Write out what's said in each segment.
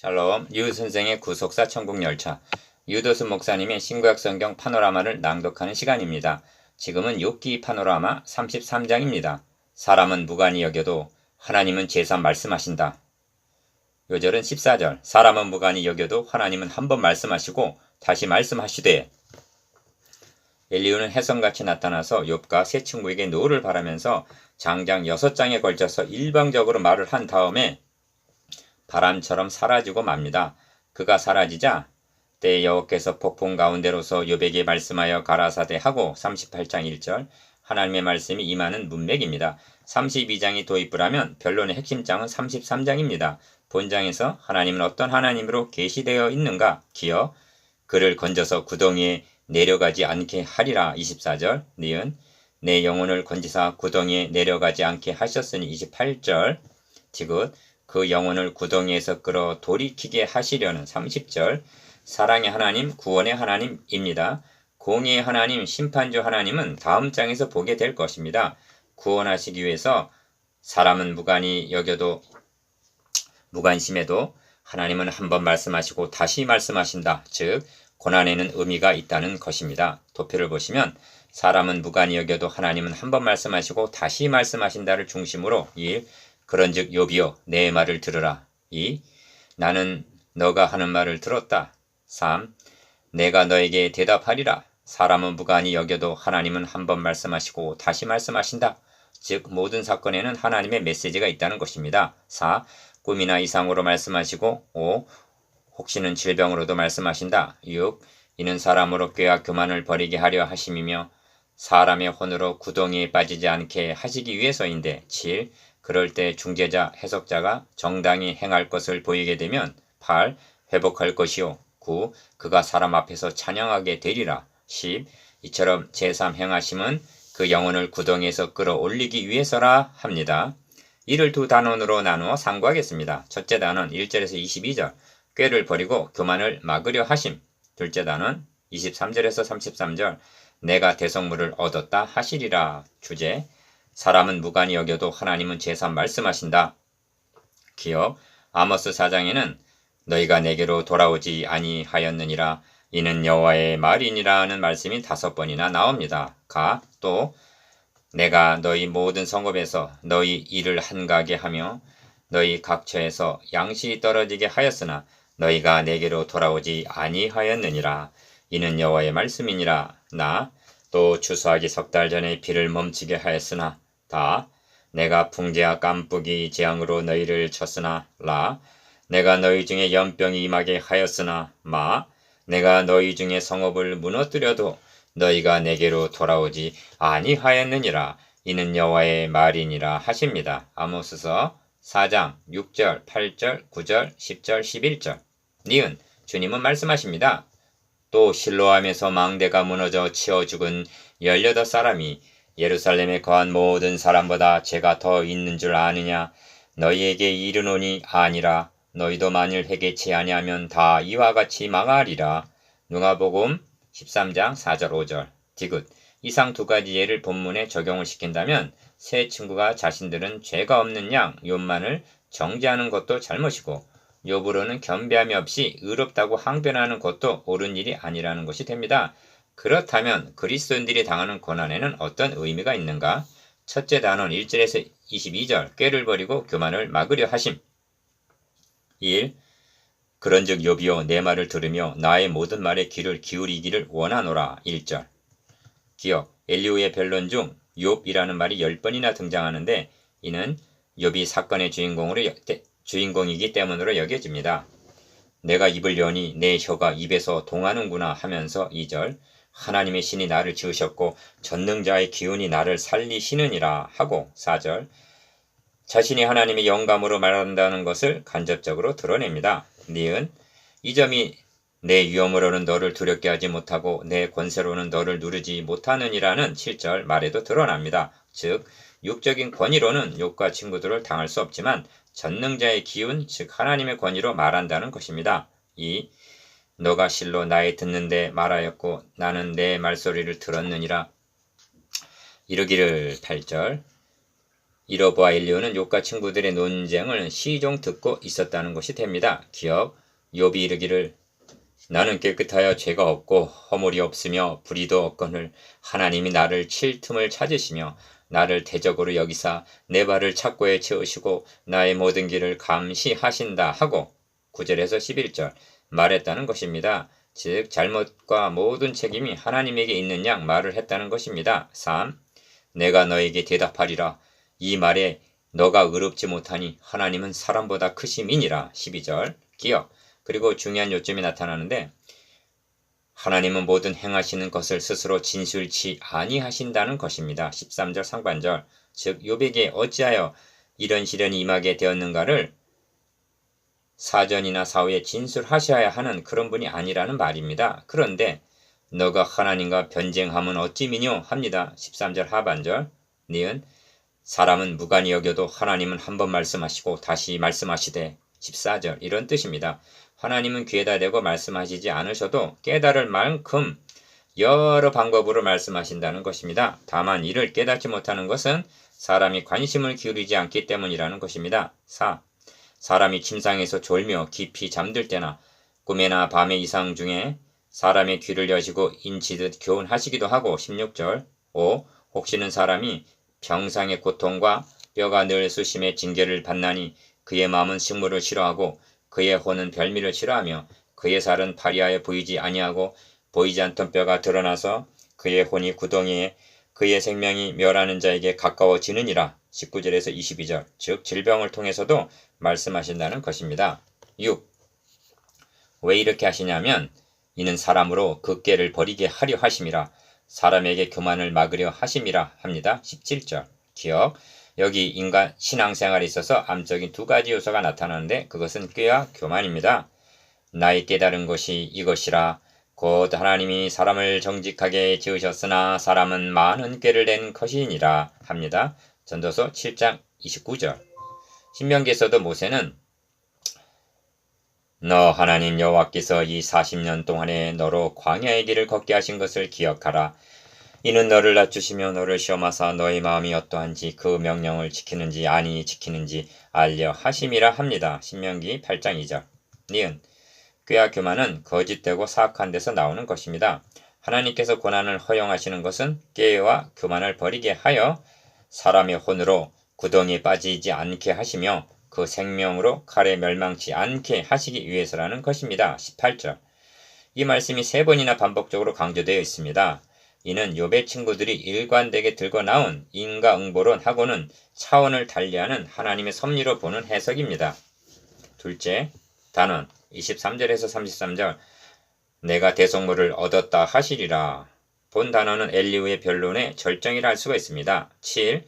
샬롬, 유 선생의 구속사 천국열차. 유도수 목사님의 신구약 성경 파노라마를 낭독하는 시간입니다. 지금은 욥기 파노라마 33장입니다. 사람은 무관히 여겨도 하나님은 제삼 말씀하신다. 요절은 14절. 사람은 무관히 여겨도 하나님은 한 번 말씀하시고 다시 말씀하시되. 엘리후는 혜성같이 나타나서 욥과 세 친구에게 노를 바라면서 장장 6장에 걸쳐서 일방적으로 말을 한 다음에 바람처럼 사라지고 맙니다. 그가 사라지자 때에 여호와께서 폭풍 가운데로서 욥에게 말씀하여 가라사대 하고 38장 1절 하나님의 말씀이 임하는 문맥입니다. 32장이 도입을 하면 변론의 핵심장은 33장입니다. 본장에서 하나님은 어떤 하나님으로 계시되어 있는가 기어 그를 건져서 구덩이에 내려가지 않게 하리라 24절 니은 내 영혼을 건지사 구덩이에 내려가지 않게 하셨으니 28절 디귿 그 영혼을 구덩이에서 끌어 돌이키게 하시려는 30절 사랑의 하나님, 구원의 하나님입니다. 공의의 하나님, 심판주 하나님은 다음 장에서 보게 될 것입니다. 구원하시기 위해서 사람은 무관히 여겨도 무관심해도 하나님은 한 번 말씀하시고 다시 말씀하신다. 즉 고난에는 의미가 있다는 것입니다. 도표를 보시면 사람은 무관히 여겨도 하나님은 한 번 말씀하시고 다시 말씀하신다를 중심으로 1. 그런즉 욥이여 내 말을 들으라. 2. 나는 너가 하는 말을 들었다. 3. 내가 너에게 대답하리라. 사람은 무관히 여겨도 하나님은 한 번 말씀하시고 다시 말씀하신다. 즉 모든 사건에는 하나님의 메시지가 있다는 것입니다. 4. 꿈이나 이상으로 말씀하시고 5. 혹시는 질병으로도 말씀하신다. 6. 이는 사람으로 꾀와 교만을 버리게 하려 하심이며 사람의 혼으로 구덩이에 빠지지 않게 하시기 위해서인데 7. 그럴 때 중재자, 해석자가 정당히 행할 것을 보이게 되면 8. 회복할 것이요 9. 그가 사람 앞에서 찬양하게 되리라 10. 이처럼 제3 행하심은 그 영혼을 구덩이에서 끌어올리기 위해서라 합니다. 이를 두 단원으로 나누어 상고하겠습니다. 첫째 단원 1절에서 22절 꾀를 버리고 교만을 막으려 하심. 둘째 단원 23절에서 33절 내가 대성물을 얻었다 하시리라. 주제 사람은 무관히 여겨도 하나님은 제3 말씀하신다. 기억 아모스 4장에는 너희가 내게로 돌아오지 아니하였느니라 이는 여호와의 말이니라 하는 말씀이 5번이나 나옵니다. 또 내가 너희 모든 성읍에서 너희 일을 한가하게 하며 너희 각처에서 양식이 떨어지게 하였으나 너희가 내게로 돌아오지 아니하였느니라 이는 여호와의 말씀이니라. 또 추수하기 6달 전에 비를 멈추게 하였으나 내가 풍재와 깜쁘기 재앙으로 너희를 쳤으나 내가 너희 중에 연병이 임하게 하였으나 내가 너희 중에 성읍을 무너뜨려도 너희가 내게로 돌아오지 아니하였느니라 이는 여호와의 말이니라 하십니다. 아모스서 4장 6절 8절 9절 10절 11절 니은 주님은 말씀하십니다. 또 실로암에서 망대가 무너져 치어 죽은 18사람이 예루살렘에 거한 모든 사람보다 죄가 더 있는 줄 아느냐 너희에게 이르노니 아니라 너희도 만일 회개치 아니하면 다 이와 같이 망하리라. 누가복음 13장 4절 5절 디귿 이상 두 가지 예를 본문에 적용을 시킨다면 세 친구가 자신들은 죄가 없는 양 욥만을 정죄하는 것도 잘못이고 욥으로는 겸비함이 없이 의롭다고 항변하는 것도 옳은 일이 아니라는 것이 됩니다. 그렇다면 그리스도인들이 당하는 고난에는 어떤 의미가 있는가? 첫째 단원 1절에서 22절 꾀를 버리고 교만을 막으려 하심. 1. 그런즉 욥이여 내 말을 들으며 나의 모든 말에 귀를 기울이기를 원하노라. 1절 기억 엘리후의 변론 중 욥이라는 말이 10번이나 등장하는데 이는 욥이 사건의 주인공이기 때문으로 여겨집니다. 내가 입을 여니 내 혀가 입에서 동하는구나 하면서 2절 하나님의 신이 나를 지으셨고 전능자의 기운이 나를 살리시느니라 하고 4절 자신이 하나님의 영감으로 말한다는 것을 간접적으로 드러냅니다. 니은 이 점이 내 위엄으로는 너를 두렵게 하지 못하고 내 권세로는 너를 누르지 못하느니라는 7절 말에도 드러납니다. 즉 육적인 권위로는 욥과 친구들을 당할 수 없지만 전능자의 기운 즉 하나님의 권위로 말한다는 것입니다. 2. 너가 실로 나의 듣는데 말하였고 나는 내 말소리를 들었느니라. 이르기를 8절 이로보아 엘리후는 욥과 친구들의 논쟁을 시종 듣고 있었다는 것이 됩니다. 기억, 욥이 이르기를 나는 깨끗하여 죄가 없고 허물이 없으며 불의도 없거늘 하나님이 나를 칠 틈을 찾으시며 나를 대적으로 여기사 내 발을 착고에 채우시고 나의 모든 길을 감시하신다 하고 9절에서 11절 말했다는 것입니다. 즉 잘못과 모든 책임이 하나님에게 있는 양 말을 했다는 것입니다. 3. 내가 너에게 대답하리라. 이 말에 너가 의롭지 못하니 하나님은 사람보다 크심이니라. 12절 기억. 그리고 중요한 요점이 나타나는데 하나님은 모든 행하시는 것을 스스로 진술치 아니하신다는 것입니다. 13절 상반절 즉 욥에게 어찌하여 이런 시련이 임하게 되었는가를 사전이나 사후에 진술하셔야 하는 그런 분이 아니라는 말입니다. 그런데 너가 하나님과 변쟁함은 어찌미뇨 합니다. 13절 하반절 니은 사람은 무관히 여겨도 하나님은 한 번 말씀하시고 다시 말씀하시되 14절 이런 뜻입니다. 하나님은 귀에다 대고 말씀하시지 않으셔도 깨달을 만큼 여러 방법으로 말씀하신다는 것입니다. 다만 이를 깨닫지 못하는 것은 사람이 관심을 기울이지 않기 때문이라는 것입니다. 4. 사람이 침상에서 졸며 깊이 잠들 때나 꿈에나 밤의 이상 중에 사람의 귀를 여시고 인치듯 교훈하시기도 하고 16절 5. 혹시는 사람이 병상의 고통과 뼈가 늘 수심의 징계를 받나니 그의 마음은 식물을 싫어하고 그의 혼은 별미를 싫어하며 그의 살은 파리하여 보이지 아니하고 보이지 않던 뼈가 드러나서 그의 혼이 구덩이에 그의 생명이 멸하는 자에게 가까워지느니라. 19절에서 22절 즉 질병을 통해서도 말씀하신다는 것입니다. 6. 왜 이렇게 하시냐면 이는 사람으로 그 꾀를 버리게 하려 하심이라 사람에게 교만을 막으려 하심이라 합니다. 17절 기억 여기 인간 신앙생활에 있어서 암적인 두 가지 요소가 나타나는데 그것은 꾀와 교만입니다. 나의 깨달은 것이 이것이라 곧 하나님이 사람을 정직하게 지으셨으나 사람은 많은 꾀를 낸 것이니라 합니다. 전도서 7장 29절 신명기에서도 모세는 너 하나님 여호와께서 이 40년 동안에 너로 광야의 길을 걷게 하신 것을 기억하라. 이는 너를 낮추시며 너를 시험하사 너의 마음이 어떠한지 그 명령을 지키는지 아니 지키는지 알려 하심이라 합니다. 신명기 8장 2절 니은 꾀와 교만은 거짓되고 사악한 데서 나오는 것입니다. 하나님께서 고난을 허용하시는 것은 꾀와 교만을 버리게 하여 사람의 혼으로 구덩이에 빠지지 않게 하시며 그 생명으로 칼에 멸망치 않게 하시기 위해서라는 것입니다. 18절 이 말씀이 3번이나 반복적으로 강조되어 있습니다. 이는 욥의 친구들이 일관되게 들고 나온 인과응보론하고는 차원을 달리하는 하나님의 섭리로 보는 해석입니다. 둘째, 단원 23절에서 33절 내가 대속물을 얻었다 하시리라. 본 단어는 엘리후의 변론의 절정이라 할 수가 있습니다. 7.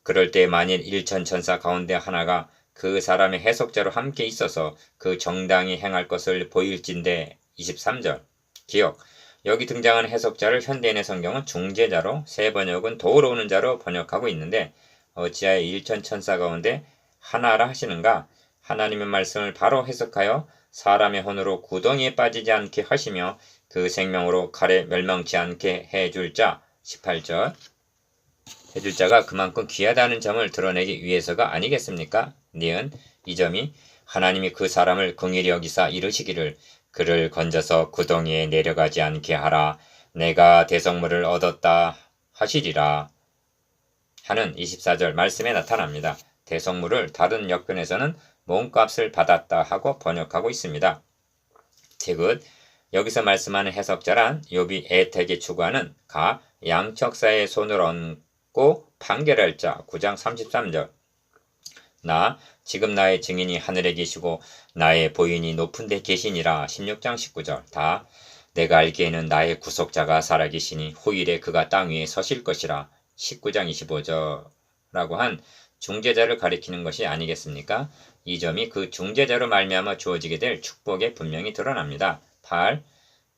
그럴 때 만일 일천천사 가운데 하나가 그 사람의 해석자로 함께 있어서 그 정당히 행할 것을 보일진대 23절 기억 여기 등장하는 해석자를 현대인의 성경은 중재자로 새 번역은 도우러 오는 자로 번역하고 있는데 어찌하여 일천천사 가운데 하나라 하시는가 하나님의 말씀을 바로 해석하여 사람의 혼으로 구덩이에 빠지지 않게 하시며 그 생명으로 칼에 멸망치 않게 해줄 자 18절 해줄 자가 그만큼 귀하다는 점을 드러내기 위해서가 아니겠습니까? 니은 이 점이 하나님이 그 사람을 긍휼히 여기사 이르시기를 그를 건져서 구덩이에 내려가지 않게 하라. 내가 대속물을 얻었다 하시리라. 하는 24절 말씀에 나타납니다. 대속물을 다른 역변에서는 몸값을 받았다 하고 번역하고 있습니다. 디귿 여기서 말씀하는 해석자란 욥이 애택에 추구하는 가 양척사의 손을 얹고 판결할 자 9장 33절 나 지금 나의 증인이 하늘에 계시고 나의 보인이 높은 데 계시니라 16장 19절 다 내가 알기에는 나의 구속자가 살아계시니 후일에 그가 땅 위에 서실 것이라 19장 25절라고 한 중재자를 가리키는 것이 아니겠습니까? 이 점이 그 중재자로 말미암아 주어지게 될 축복에 분명히 드러납니다. 8.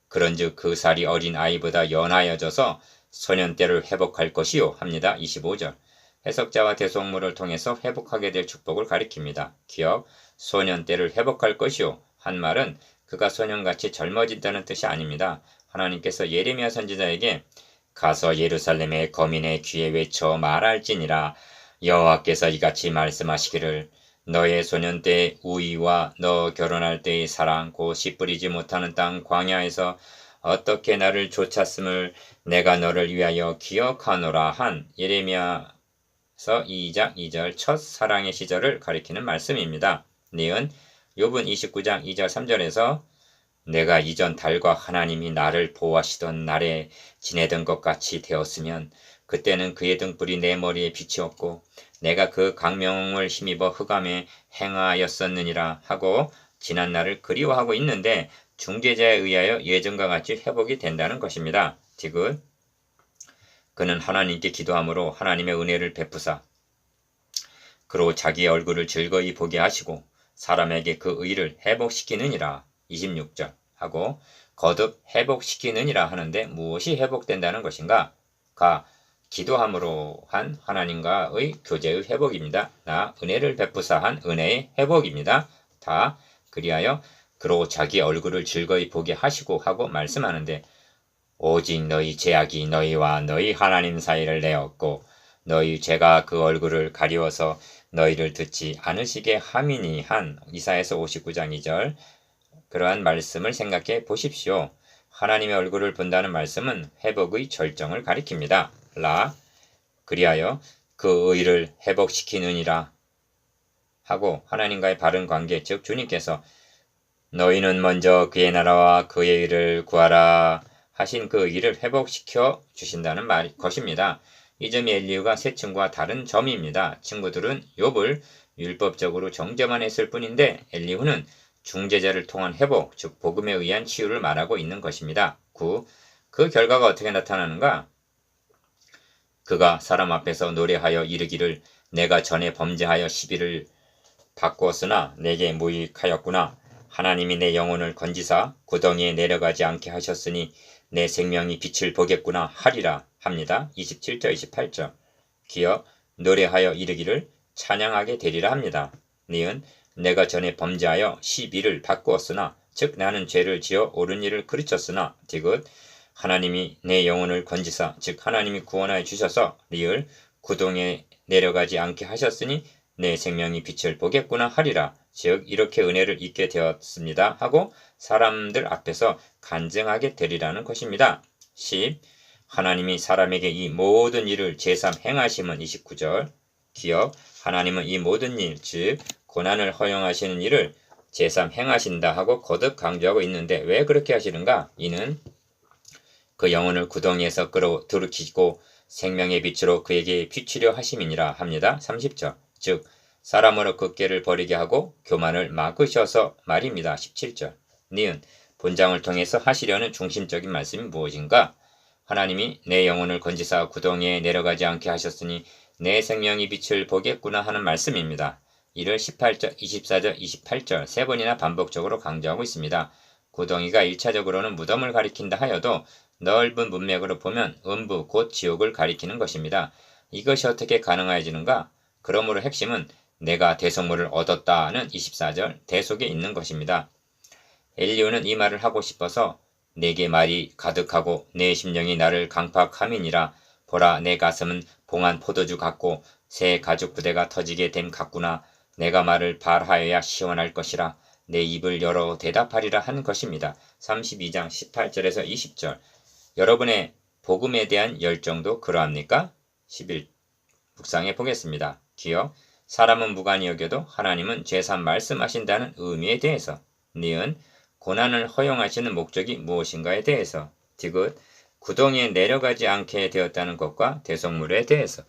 그런즉 그 살이 어린 아이보다 연하여져서 소년 때를 회복할 것이요 합니다. 25절 해석자와 대속물을 통해서 회복하게 될 축복을 가리킵니다. 기억, 소년 때를 회복할 것이요 한 말은 그가 소년같이 젊어진다는 뜻이 아닙니다. 하나님께서 예레미야 선지자에게 가서 예루살렘의 거민의 귀에 외쳐 말할지니라 여호와께서 이같이 말씀하시기를 너의 소년 때의 우위와 너 결혼할 때의 사랑 곧 씨 뿌리지 못하는 땅 광야에서 어떻게 나를 쫓았음을 내가 너를 위하여 기억하노라 한 예레미야서 2장 2절 첫 사랑의 시절을 가리키는 말씀입니다. 니은 욥은 29장 2절 3절에서 내가 이전 달과 하나님이 나를 보호하시던 날에 지내던 것 같이 되었으면 그때는 그의 등불이 내 머리에 비치었고 내가 그 강명을 힘입어 흑암에 행하였었느니라 하고 지난 날을 그리워하고 있는데 중재자에 의하여 예전과 같이 회복이 된다는 것입니다. 디귿 그는 하나님께 기도함으로 하나님의 은혜를 베푸사 그로 자기의 얼굴을 즐거이 보게 하시고 사람에게 그 의를 회복시키느니라 26절 하고 거듭 회복시키느니라 하는데 무엇이 회복된다는 것인가? 기도함으로 한 하나님과의 교제의 회복입니다. 은혜를 베푸사 한 은혜의 회복입니다. 그리하여 그로 자기 얼굴을 즐거이 보게 하시고 하고 말씀하는데 오직 너희 죄악이 너희와 너희 하나님 사이를 내었고 너희 죄가 그 얼굴을 가리워서 너희를 듣지 않으시게 함이니 한 이사야서 59장 2절 그러한 말씀을 생각해 보십시오. 하나님의 얼굴을 본다는 말씀은 회복의 절정을 가리킵니다. 그리하여 그 의를 회복시키느니라 하고 하나님과의 바른 관계 즉 주님께서 너희는 먼저 그의 나라와 그의 의를 구하라 하신 그 의를 회복시켜 주신다는 것입니다. 이 점이 엘리후가 세 친구와 다른 점입니다. 친구들은 욥을 율법적으로 정죄만 했을 뿐인데 엘리후는 중재자를 통한 회복, 즉 복음에 의한 치유를 말하고 있는 것입니다. 그 결과가 어떻게 나타나는가? 그가 사람 앞에서 노래하여 이르기를 내가 전에 범죄하여 시비를 바꾸었으나 내게 무익하였구나. 하나님이 내 영혼을 건지사 구덩이에 내려가지 않게 하셨으니 내 생명이 빛을 보겠구나 하리라 합니다. 27절 28절 기어 노래하여 이르기를 찬양하게 되리라 합니다. 니은 내가 전에 범죄하여 시비를 바꾸었으나 즉 나는 죄를 지어 옳은 일을 그르쳤으나 디귿 하나님이 내 영혼을 건지사 즉 하나님이 구원하여 주셔서 리을 구덩이에 내려가지 않게 하셨으니 내 생명이 빛을 보겠구나 하리라 즉 이렇게 은혜를 잊게 되었습니다 하고 사람들 앞에서 간증하게 되리라는 것입니다. 10. 하나님이 사람에게 이 모든 일을 제3 행하심은 29절 기억 하나님은 이 모든 일 즉 고난을 허용하시는 일을 제3 행하신다 하고 거듭 강조하고 있는데 왜 그렇게 하시는가? 이는 그 영혼을 구덩이에서 들이키고 생명의 빛으로 그에게 비추려 하심이니라 합니다. 30절 즉 사람으로 그 꾀를 버리게 하고 교만을 막으셔서 말입니다. 17절 니은 본장을 통해서 하시려는 중심적인 말씀이 무엇인가? 하나님이 내 영혼을 건지사 구덩이에 내려가지 않게 하셨으니 내 생명이 빛을 보겠구나 하는 말씀입니다. 이를 18절, 24절, 28절 세 번이나 반복적으로 강조하고 있습니다. 구덩이가 1차적으로는 무덤을 가리킨다 하여도 넓은 문맥으로 보면 음부 곧 지옥을 가리키는 것입니다. 이것이 어떻게 가능해지는가? 그러므로 핵심은 내가 대속물을 얻었다는 24절 대속에 있는 것입니다. 엘리후는 이 말을 하고 싶어서 내게 말이 가득하고 내 심령이 나를 강팍함이니라 보라 내 가슴은 봉한 포도주 같고 새 가죽 부대가 터지게 됨 같구나 내가 말을 발하여야 시원할 것이라 내 입을 열어 대답하리라 한 것입니다. 32장 18절에서 20절 여러분의 복음에 대한 열정도 그러합니까? 11 묵상해 보겠습니다. 기억 사람은 무관히 여겨도 하나님은 제3 말씀하신다는 의미에 대해서 니은 고난을 허용하시는 목적이 무엇인가에 대해서 디귿 구덩이에 내려가지 않게 되었다는 것과 대속물에 대해서